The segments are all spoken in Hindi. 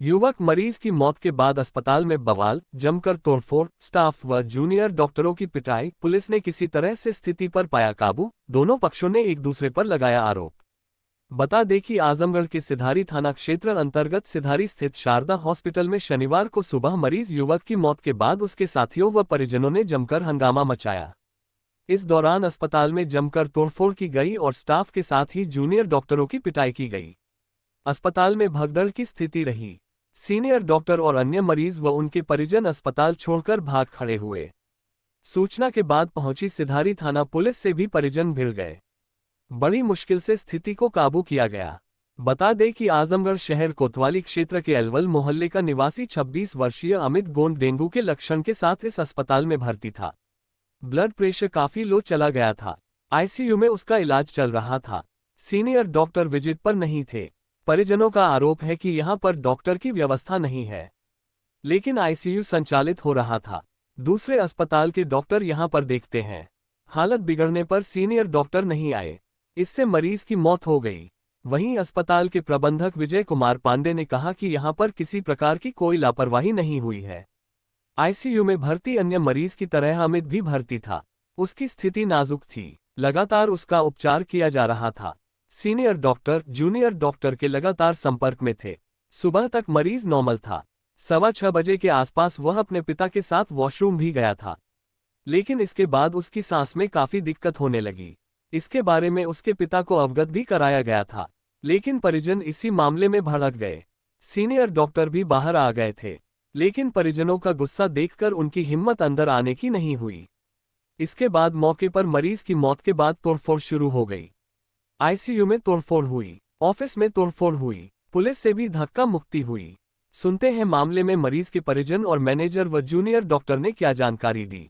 युवक मरीज की मौत के बाद अस्पताल में बवाल, जमकर तोड़फोड़, स्टाफ व जूनियर डॉक्टरों की पिटाई, पुलिस ने किसी तरह से स्थिति पर पाया काबू, दोनों पक्षों ने एक दूसरे पर लगाया आरोप। बता दें कि आजमगढ़ के सिधारी थाना क्षेत्र अंतर्गत सिधारी स्थित शारदा हॉस्पिटल में शनिवार को सुबह मरीज युवक की मौत के बाद उसके साथियों व परिजनों ने जमकर हंगामा मचाया। इस दौरान अस्पताल में जमकर तोड़फोड़ की गई और स्टाफ के साथ ही जूनियर डॉक्टरों की पिटाई की गई। अस्पताल में भगदड़ की स्थिति रही। सीनियर डॉक्टर और अन्य मरीज व उनके परिजन अस्पताल छोड़कर भाग खड़े हुए। सूचना के बाद पहुंची सिधारी थाना पुलिस से भी परिजन भिड़ गए। बड़ी मुश्किल से स्थिति को काबू किया गया। बता दें कि आजमगढ़ शहर कोतवाली क्षेत्र के अलवल मोहल्ले का निवासी 26 वर्षीय अमित गोंड डेंगू के लक्षण के साथ इस अस्पताल में भर्ती था। ब्लड प्रेशर काफी लो चला गया था। आईसीयू में उसका इलाज चल रहा था। सीनियर डॉक्टर विजिट पर नहीं थे। परिजनों का आरोप है कि यहां पर डॉक्टर की व्यवस्था नहीं है, लेकिन आईसीयू संचालित हो रहा था। दूसरे अस्पताल के डॉक्टर यहां पर देखते हैं। हालत बिगड़ने पर सीनियर डॉक्टर नहीं आए, इससे मरीज की मौत हो गई। वहीं अस्पताल के प्रबंधक विजय कुमार पांडे ने कहा कि यहां पर किसी प्रकार की कोई लापरवाही नहीं हुई है। आईसीयू में भर्ती अन्य मरीज की तरह अमित भी भर्ती था। उसकी स्थिति नाजुक थी, लगातार उसका उपचार किया जा रहा था। सीनियर डॉक्टर, जूनियर डॉक्टर के लगातार संपर्क में थे। सुबह तक मरीज नॉर्मल था। 6:15 बजे के आसपास वह अपने पिता के साथ वॉशरूम भी गया था, लेकिन इसके बाद उसकी सांस में काफी दिक्कत होने लगी। इसके बारे में उसके पिता को अवगत भी कराया गया था, लेकिन परिजन इसी मामले में भड़क गए। सीनियर डॉक्टर भी बाहर आ गए थे, लेकिन परिजनों का गुस्सा देखकर उनकी हिम्मत अंदर आने की नहीं हुई। इसके बाद मौके पर मरीज की मौत के बाद तोड़फोड़ शुरू हो गई। आईसीयू में तोड़फोड़ हुई, ऑफिस में तोड़फोड़ हुई, पुलिस से भी धक्का मुक्ति हुई। सुनते हैं मामले में मरीज के परिजन और मैनेजर व जूनियर डॉक्टर ने क्या जानकारी दी।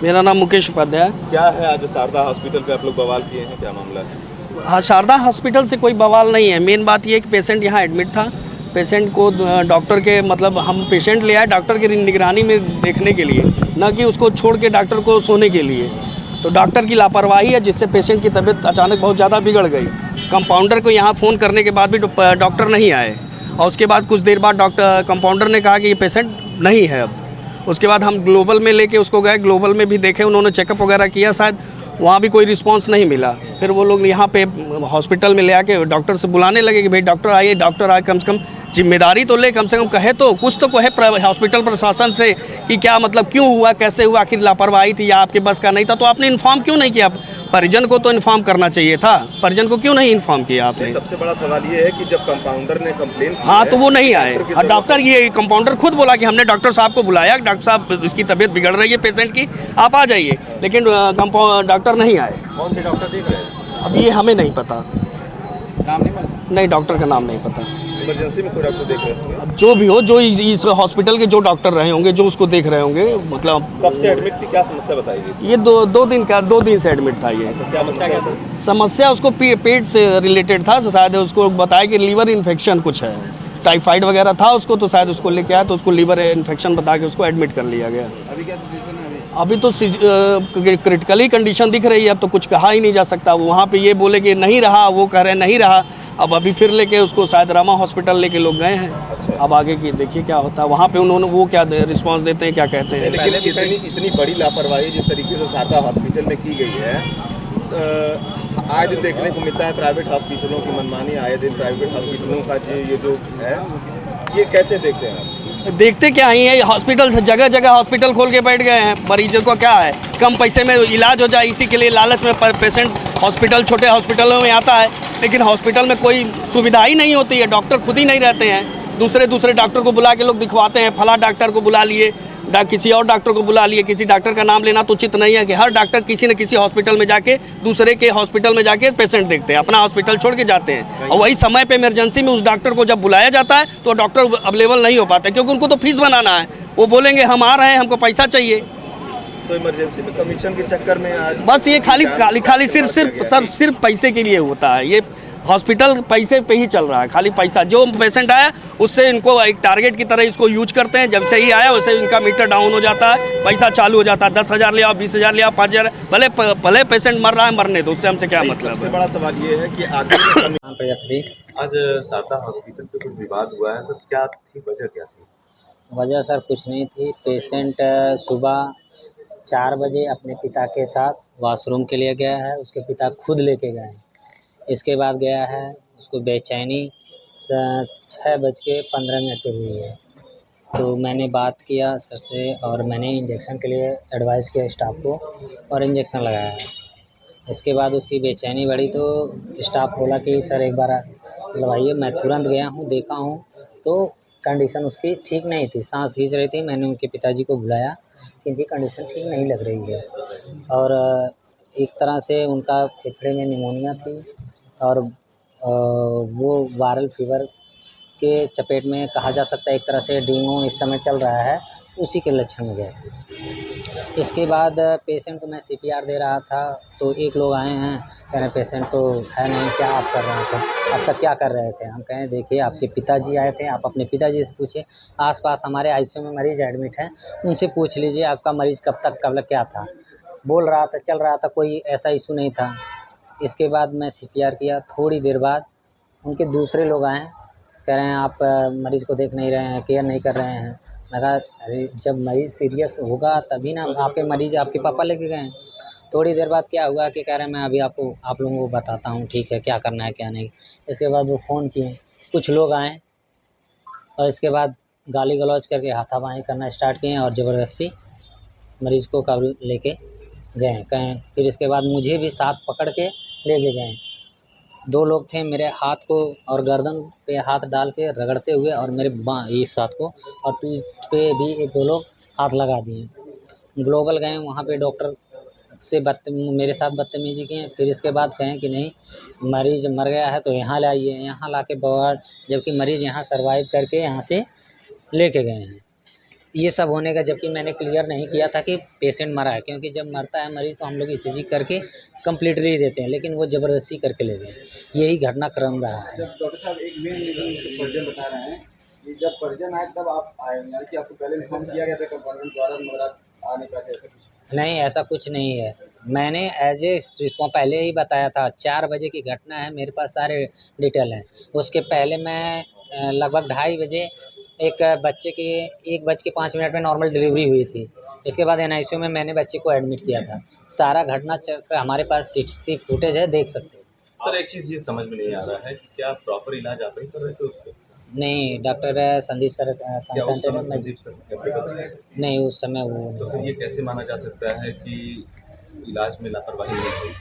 मेरा नाम मुकेश उपाध्याय। क्या है, आज शारदा हॉस्पिटल पे आप लोग बवाल किए हैं, क्या मामला है? हाँ, शारदा हॉस्पिटल से कोई बवाल नहीं है। मेन बात ये है कि पेशेंट यहाँ एडमिट था। पेशेंट को डॉक्टर के हम पेशेंट ले आए डॉक्टर की निगरानी में देखने के लिए, न कि उसको छोड़ के डॉक्टर को सोने के लिए। तो डॉक्टर की लापरवाही है, जिससे पेशेंट की तबीयत अचानक बहुत ज़्यादा बिगड़ गई। कंपाउंडर को यहाँ फ़ोन करने के बाद भी डॉक्टर नहीं आए, और उसके बाद कुछ देर बाद कंपाउंडर ने कहा कि ये पेशेंट नहीं है अब। उसके बाद हम ग्लोबल में लेके उसको गए, ग्लोबल में भी देखे, उन्होंने चेकअप वगैरह किया, शायद वहाँ भी कोई रिस्पांस नहीं मिला। फिर वो लोग यहाँ पे हॉस्पिटल में ले आके डॉक्टर से बुलाने लगे कि भाई डॉक्टर आइए, डॉक्टर आए, कम से कम जिम्मेदारी तो ले, कम से कम कहे तो कुछ तो कहे हॉस्पिटल प्रशासन से कि क्या मतलब क्यों हुआ, कैसे हुआ, आखिर लापरवाही थी या आपके बस का नहीं था। तो आपने इन्फॉर्म क्यों नहीं किया? परिजन को तो इन्फॉर्म करना चाहिए था, परिजन को क्यों नहीं इन्फॉर्म किया आपने? सबसे बड़ा सवाल ये है कि जब कंपाउंडर ने कंप्लेन की, हाँ, तो वो नहीं आए। और डॉक्टर, ये कंपाउंडर खुद बोला कि हमने डॉक्टर साहब को बुलाया, डॉक्टर साहब इसकी तबीयत बिगड़ रही है पेशेंट की, आप आ जाइए, लेकिन डॉक्टर नहीं आए। कौन से डॉक्टर देख रहे हैं? अब ये हमें नहीं पता, नाम नहीं पता? नहीं, डॉक्टर का नाम नहीं पता। इमरजेंसी में कोई डॉक्टर देख रहे हैं? अब जो भी हो, जो इस हॉस्पिटल के जो डॉक्टर रहे होंगे, जो उसको देख रहे होंगे, मतलब कब से एडमिट थी, क्या समस्या बताइए? ये दो दिन से एडमिट था। ये क्या समस्या क्या था? समस्या उसको पेट से रिलेटेड था, शायद उसको बताया कि लीवर इन्फेक्शन कुछ है, टाइफाइड वगैरह था उसको, तो शायद उसको लेके आया, तो उसको लीवर इन्फेक्शन बता के उसको एडमिट कर लिया गया। अभी क्या सिचुएशन है? अभी तो क्रिटिकली कंडीशन दिख रही है, अब तो कुछ कहा ही नहीं जा सकता। वहाँ पे ये बोले कि नहीं रहा, वो कह रहे नहीं रहा। अब अभी फिर लेके उसको शायद रामा हॉस्पिटल लेके लोग गए हैं। अच्छा। अब आगे की देखिए क्या होता है, वहाँ पे उन्होंने वो क्या रिस्पांस देते हैं, क्या कहते हैं। लेकिन इतनी बड़ी लापरवाही जिस तरीके से शारदा हॉस्पिटल में की गई है, आए दिन देखने को मिलता है प्राइवेट हॉस्पिटलों की मनमानी, आए दिन प्राइवेट हॉस्पिटलों का ये जो है, ये कैसे देखते हैं आप? देखते क्या ही है, हॉस्पिटल से जगह जगह हॉस्पिटल खोल के बैठ गए हैं। मरीजों को क्या है, कम पैसे में इलाज हो जाए, इसी के लिए लालच में पेशेंट हॉस्पिटल, छोटे हॉस्पिटलों में आता है, लेकिन हॉस्पिटल में कोई सुविधा ही नहीं होती है। डॉक्टर खुद ही नहीं रहते हैं, दूसरे डॉक्टर को बुला के लोग दिखवाते हैं। फला डॉक्टर को बुला लिए, किसी और डॉक्टर को बुला लिए। किसी डॉक्टर का नाम लेना तो उचित नहीं है कि हर डॉक्टर किसी न किसी हॉस्पिटल में जाके, दूसरे के हॉस्पिटल में जाके पेशेंट देखते हैं, अपना हॉस्पिटल छोड़ के जाते हैं। और वही समय पे इमरजेंसी में उस डॉक्टर को जब बुलाया जाता है तो डॉक्टर अवेलेबल नहीं हो पाते, क्योंकि उनको तो फीस बनाना है। वो बोलेंगे हम आ रहे हैं, हमको पैसा चाहिए। तो इमरजेंसी में कमीशन के चक्कर में आज बस ये खाली सिर्फ पैसे के लिए होता है। ये हॉस्पिटल पैसे पे ही चल रहा है, खाली पैसा। जो पेशेंट आया उससे इनको एक टारगेट की तरह इसको यूज करते हैं। जब से ही आया वैसे इनका मीटर डाउन हो जाता है, पैसा चालू हो जाता है। 10,000 ले आओ, 20,000 ले आओ, 5,000, भले पेशेंट मर रहा है, मरने दो, उससे हमसे क्या मतलब सबसे है। बड़ा सवाल ये है कि आखिर आज शारदा हॉस्पिटल पे कुछ विवाद हुआ है सर, क्या थी वजह क्या थी? वजह सर कुछ नहीं थी। पेशेंट सुबह 4 बजे अपने पिता के साथ वॉशरूम के लिए गया है, उसके पिता खुद लेके गए हैं। इसके बाद गया है, उसको बेचैनी 6:15 पे हुई है। तो मैंने बात किया सर से और मैंने इंजेक्शन के लिए एडवाइस किया स्टाफ को और इंजेक्शन लगाया है। इसके बाद उसकी बेचैनी बढ़ी तो स्टाफ बोला कि सर एक बार लगवाइए। मैं तुरंत गया हूँ, देखा हूँ तो कंडीशन उसकी ठीक नहीं थी, सांस खींच रही थी। मैंने उनके पिताजी को बुलाया कि इनकी कंडीशन ठीक नहीं लग रही है और एक तरह से उनका फेफड़े में निमोनिया थी और वो वायरल फीवर के चपेट में कहा जा सकता है, एक तरह से डेंगू इस समय चल रहा है, उसी के लक्षण में गए थे। इसके बाद पेशेंट को मैं सीपीआर दे रहा था तो एक लोग आए हैं, कह रहे पेशेंट तो है नहीं, क्या आप कर रहे थे, अब तक क्या कर रहे थे? हम कहें देखिए आपके पिताजी आए थे, आप अपने पिताजी से पूछिए। आसपास हमारे आईसीयू में मरीज़ एडमिट है, उनसे पूछ लीजिए आपका मरीज़ कब क्या था, बोल रहा था, चल रहा था, कोई ऐसा इशू नहीं था। इसके बाद मैं सीपीआर किया, थोड़ी देर बाद उनके दूसरे लोग आए, कह रहे हैं आप मरीज़ को देख नहीं रहे हैं, केयर नहीं कर रहे हैं। मैं कहा अरे जब मरीज़ सीरियस होगा तभी ना, आपके मरीज़ आपके पापा लेके गए हैं। थोड़ी देर बाद क्या हुआ कि कह रहे हैं मैं अभी आप लोगों को बताता हूँ, ठीक है, क्या करना है क्या नहीं। इसके बाद वो फ़ोन किए, कुछ लोग आए और इसके बाद गाली गलौज करके हाथापाई करना स्टार्ट किए और ज़बरदस्ती मरीज़ को काबू लेके गए कहें। फिर इसके बाद मुझे भी साथ पकड़ के लेके गए। 2 लोग थे, मेरे हाथ को और गर्दन पे हाथ डाल के रगड़ते हुए और मेरे इस हाथ को और पीठ पे भी 1-2 लोग हाथ लगा दिए। ग्लोबल गए, वहाँ पे डॉक्टर से मेरे साथ बदतमीज़ी किए। फिर इसके बाद कहें कि नहीं मरीज़ मर गया है तो यहाँ लाइए, यहाँ ला के जबकि मरीज़ यहाँ सर्वाइव करके यहाँ से लेके गए हैं। ये सब होने का जबकि मैंने क्लियर नहीं किया था कि पेशेंट मरा है, क्योंकि जब मरता है मरीज़ तो हम लोग ईसीजी करके कंप्लीटली देते हैं, लेकिन वो ज़बरदस्ती करके ले गए। यही घटनाक्रम रहा है। जब डॉक्टर साहब एक मेन परिजन बता रहे हैं कि जब परिजन आए तब आप आए, यानी कि आपको पहले इन्फॉर्म किया गया था कंपाउंडेंट द्वारा, मगर आप आ नहीं पाते, ऐसा कुछ? नहीं, ऐसा कुछ नहीं है। मैंने एज ए रिस्पॉन्स पहले ही बताया था, 4 बजे की घटना है, मेरे पास सारे डिटेल हैं। उसके पहले मैं लगभग 2:30 बजे एक बच्चे की 1:05 में नॉर्मल डिलीवरी हुई थी। इसके बाद एनआईसीयू में मैंने बच्चे को एडमिट किया था। सारा घटना चक्र हमारे पास सीसी फुटेज है, देख सकते हैं। सर एक चीज़ ये समझ में नहीं आ रहा है कि क्या प्रॉपर इलाज आप ही कर रहे थे उसको? नहीं, डॉक्टर संदीप सर क्या उस समय कंसल्टेंट में संदीप सर available थे? नहीं, उस समय वो तो फिर ये कैसे माना जा सकता है कि इलाज में लापरवाही नहीं हुई?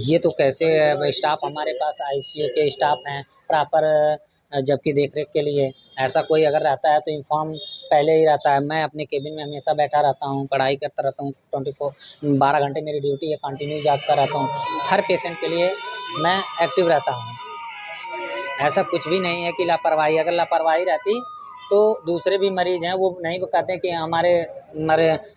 ये तो कैसे स्टाफ हमारे पास आईसीयू के स्टाफ हैं प्रॉपर, जबकि देखरेख के लिए ऐसा कोई अगर रहता है तो इन्फॉर्म पहले ही रहता है। मैं अपने केबिन में हमेशा बैठा रहता हूँ, पढ़ाई करता रहता हूँ, 12 घंटे मेरी ड्यूटी है, कंटिन्यू जागता रहता हूँ। हर पेशेंट के लिए मैं एक्टिव रहता हूँ। ऐसा कुछ भी नहीं है कि लापरवाही, अगर लापरवाही रहती तो दूसरे भी मरीज़ हैं वो नहीं कहते कि हमारे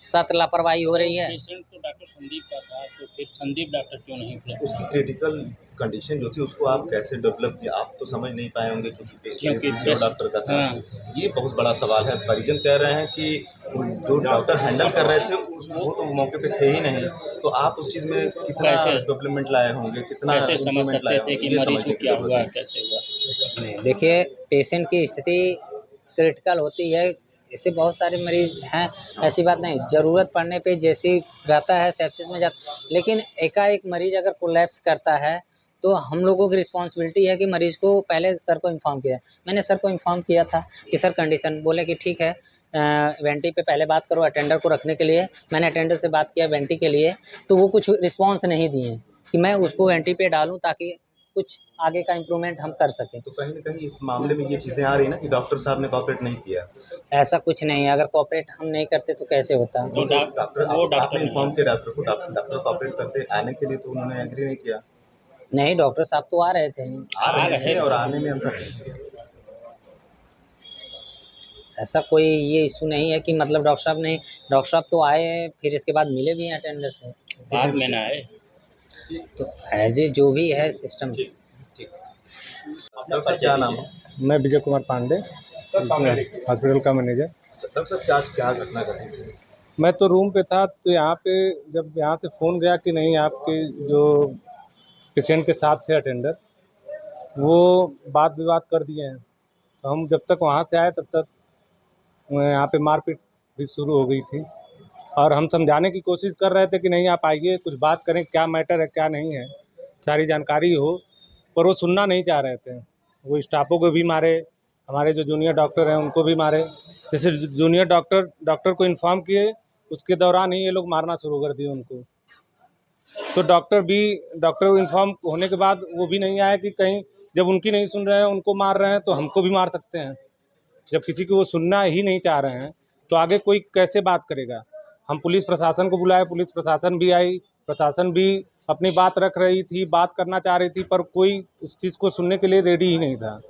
साथ लापरवाही हो रही है। पेशेंट तो डॉक्टर संदीप का था, तो फिर संदीप डॉक्टर क्यों नहीं थे? उसकी क्रिटिकल कंडीशन जो थी उसको आप कैसे डेवलप किया, आप तो समझ नहीं पाए होंगे क्योंकि क्योंकि डॉक्टर का था। हाँ। ये बहुत बड़ा सवाल है। परिजन कह रहे हैं कि जो डॉक्टर हैंडल कर रहे थे वो तो मौके पे थे ही नहीं, तो आप उस चीज़ में कितना कैसे डेवलपमेंट लाए होंगे, कितना कैसे समझ improvement सकते लाए थे होंगे, कि ये मरीज समझने को की क्या जरूरत हुआ, है। कैसे हुआ? नहीं, देखिए पेशेंट की स्थिति क्रिटिकल होती है, इससे बहुत सारे मरीज़ हैं, ऐसी बात नहीं। ज़रूरत पड़ने पे जैसे रहता है सेप्सिस में लेकिन एकाएक मरीज़ अगर कोलैप्स करता है तो हम लोगों की रिस्पॉन्सिबिलिटी है कि मरीज़ को पहले सर को इन्फॉर्म किया। मैंने सर को इन्फॉर्म किया था कि सर कंडीशन, बोले कि ठीक है वेंटी पे पहले बात करो अटेंडर को रखने के लिए। मैंने अटेंडर से बात किया वेंटी के लिए, तो वो कुछ रिस्पॉन्स नहीं दिए कि मैं उसको वेंटी पे डालूँ ताकि कुछ आगे का इम्प्रूवमेंट हम कर सकें। तो कहीं ना कहीं इस मामले में ये चीज़ें आ रही ना कि डॉक्टर साहब ने कॉपरेट नहीं किया। ऐसा कुछ नहीं है, अगर कोऑपरेट हम नहीं करते तो कैसे होता। वो डॉक्टर आपने इन्फॉर्म किया डॉक्टर को, डॉक्टर कॉपरेट करते आने के लिए, तो उन्होंने एग्री नहीं किया। नहीं, डॉक्टर साहब तो आ रहे थे। आ रहे थे और आने में अंतर नहीं। ऐसा कोई ये इशू नहीं है कि मतलब डॉक्टर साहब तो आए, फिर इसके बाद मिले भी हैं अटेंडर से। बाद में ना आए। तो एज ए जो भी है सिस्टम। डॉक्टर साहब क्या नाम है? मैं विजय कुमार पांडे, हॉस्पिटल का मैनेजर। डॉक्टर साहब क्या घटना घटी थी? मैं तो रूम पे था, तो यहाँ पे जब यहाँ से फ़ोन गया कि नहीं आपके जो पेशेंट के साथ थे अटेंडर, वो वाद विवाद कर दिए हैं। तो हम जब तक वहाँ से आए तब तक यहाँ पे मारपीट भी शुरू हो गई थी, और हम समझाने की कोशिश कर रहे थे कि नहीं आप आइए, कुछ बात करें, क्या मैटर है क्या नहीं है, सारी जानकारी हो, पर वो सुनना नहीं चाह रहे थे। वो स्टाफों को भी मारे, हमारे जो जूनियर डॉक्टर हैं उनको भी मारे। जैसे जूनियर डॉक्टर को इन्फॉर्म किए, उसके दौरान ही ये लोग मारना शुरू कर दिए उनको। तो डॉक्टर को इन्फॉर्म होने के बाद वो भी नहीं आया कि कहीं जब उनकी नहीं सुन रहे हैं, उनको मार रहे हैं, तो हमको भी मार सकते हैं। जब किसी को वो सुनना ही नहीं चाह रहे हैं तो आगे कोई कैसे बात करेगा। हम पुलिस प्रशासन को बुलाए, पुलिस प्रशासन भी आई, प्रशासन भी अपनी बात रख रही थी, बात करना चाह रही थी, पर कोई उस चीज़ को सुनने के लिए रेडी ही नहीं था।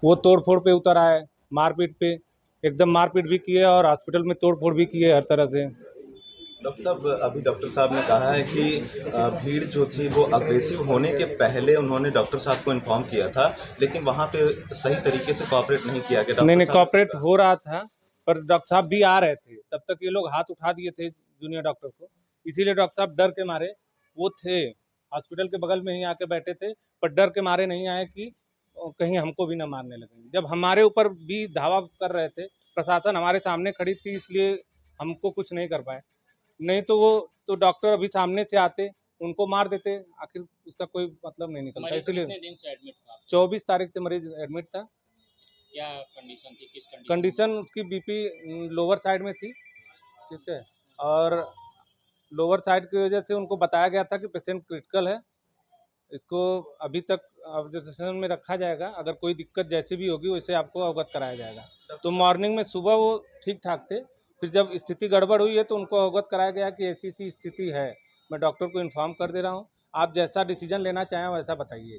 वो तोड़ फोड़ पे उतर आए, मारपीट पे, एकदम मारपीट भी किए और हॉस्पिटल में तोड़ फोड़ भी किए हर तरह से। डॉक्टर साहब, अभी डॉक्टर साहब ने कहा है कि भीड़ जो थी वो अग्रेसिव होने के पहले उन्होंने डॉक्टर साहब को इन्फॉर्म किया था, लेकिन वहाँ पे सही तरीके से कोऑपरेट नहीं किया गया। नहीं, कोऑपरेट हो रहा था, पर डॉक्टर साहब भी आ रहे थे, तब तक ये लोग हाथ उठा दिए थे जूनियर डॉक्टर को। इसीलिए डॉक्टर साहब डर के मारे, वो थे हॉस्पिटल के बगल में ही आके बैठे थे, पर डर के मारे नहीं आए कि कहीं हमको भी ना मारने लगे। जब हमारे ऊपर भी धावा कर रहे थे, प्रशासन हमारे सामने खड़ी थी, इसलिए हमको कुछ नहीं कर पाए। नहीं तो डॉक्टर अभी सामने से आते, उनको मार देते, आखिर उसका कोई मतलब नहीं निकलता। मरीज इसलिए कितने दिन से एडमिट था? 24 तारीख से मरीज एडमिट था। क्या कंडीशन थी, किस कंडीशन उसकी बीपी लोअर साइड में थी, ठीक है, और लोअर साइड की वजह से उनको बताया गया था कि पेशेंट क्रिटिकल है, इसको अभी तक ऑब्जर्वेशन में रखा जाएगा, अगर कोई दिक्कत जैसे भी होगी वैसे आपको अवगत कराया जाएगा। तो मॉर्निंग में सुबह वो ठीक ठाक थे, फिर जब स्थिति गड़बड़ हुई है तो उनको अवगत कराया गया कि ऐसी ऐसी स्थिति है, मैं डॉक्टर को इन्फॉर्म कर दे रहा हूँ, आप जैसा डिसीजन लेना चाहें वैसा बताइए।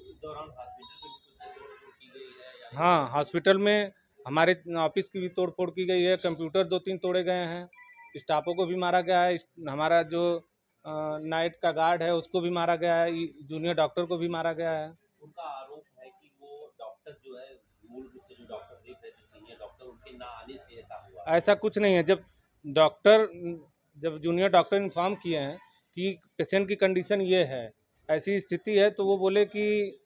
हाँ, हॉस्पिटल में हमारे ऑफिस की भी तोड़ फोड़ की गई है, कंप्यूटर 2-3 तोड़े गए हैं, स्टाफों को भी मारा गया है, हमारा जो नाइट का गार्ड है उसको भी मारा गया है, जूनियर डॉक्टर को भी मारा गया है। उनका आरोप है कि वो डॉक्टर जो है, मूल रूप से जो डॉक्टर देख रहे थे, सीनियर डॉक्टर, उनके ना आने से ऐसा हुआ। ऐसा कुछ नहीं है। जब जूनियर डॉक्टर इन्फॉर्म किए हैं कि पेशेंट की कंडीशन ये है, ऐसी स्थिति है, तो वो बोले कि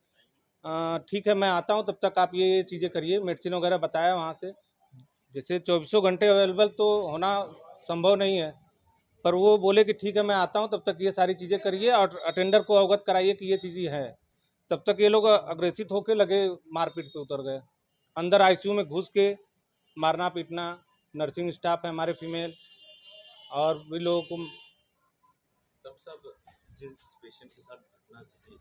ठीक है मैं आता हूँ, तब तक आप ये चीज़ें करिए, मेडिसिन वगैरह बताया वहाँ से। जैसे 24 घंटे अवेलेबल तो होना संभव नहीं है, पर वो बोले कि ठीक है मैं आता हूँ, तब तक ये सारी चीज़ें करिए और अटेंडर को अवगत कराइए कि ये चीज़ें है। तब तक ये लोग अग्रेसिव होकर लगे, मारपीट पे उतर गए, अंदर आईसीयू में घुस के मारना पीटना। नर्सिंग स्टाफ है हमारे फीमेल, और भी लोगों को। डॉक्टर साहब, जिस पेशेंट के साथ घटना घटी है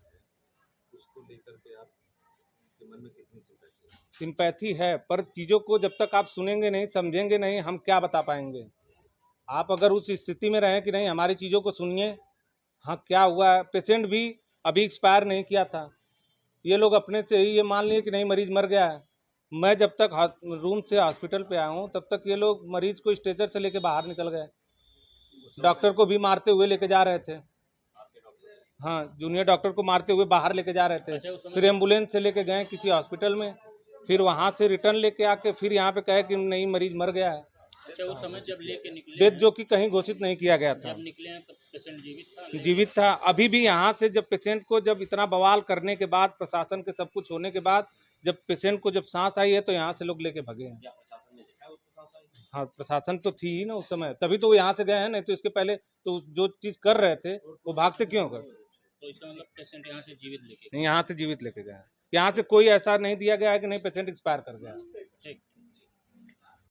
उसको लेकर के आपके मन में कितनी सिंपैथी है? सिंपैथी है, पर चीज़ों को जब तक आप सुनेंगे नहीं, समझेंगे नहीं, हम क्या बता पाएंगे। आप अगर उस स्थिति में रहें कि नहीं हमारी चीज़ों को सुनिए, हाँ क्या हुआ है, पेशेंट भी अभी एक्सपायर नहीं किया था, ये लोग अपने से ही ये मान लिए कि नहीं मरीज मर गया है। मैं जब तक रूम से हॉस्पिटल पे आया हूँ तब तक ये लोग मरीज को स्ट्रेचर से लेके बाहर निकल गए, डॉक्टर को भी मारते हुए लेके जा रहे थे। हाँ, जूनियर डॉक्टर को मारते हुए बाहर लेके जा रहे थे, फिर एम्बुलेंस से लेके गए किसी हॉस्पिटल में, फिर वहाँ से रिटर्न लेके आके फिर यहाँ पे कहे कि नहीं मरीज मर गया है। अच्छा, उस समय जब लेके निकले डेथ जो कि कहीं घोषित नहीं किया गया था। जब निकले हैं तब पेशेंट जीवित था? जीवित था। अभी भी यहाँ से जब पेशेंट को जब इतना बवाल करने के बाद, प्रशासन के सब कुछ होने के बाद, जब पेशेंट को जब सांस आई है तो यहाँ से लोग लेके भगे हैं। हाँ, प्रशासन तो थी ही ना उस समय, तभी तो वो यहाँ से गए हैं, नहीं तो इसके पहले तो जो चीज़ कर रहे थे वो भागते क्यों गए। तो इसका मतलब पेशेंट यहाँ से जीवित लेके नहीं, यहाँ से जीवित लेके गए हैं, यहाँ से कोई ऐसा नहीं दिया गया है कि नहीं पेशेंट एक्सपायर कर गया। ठीक।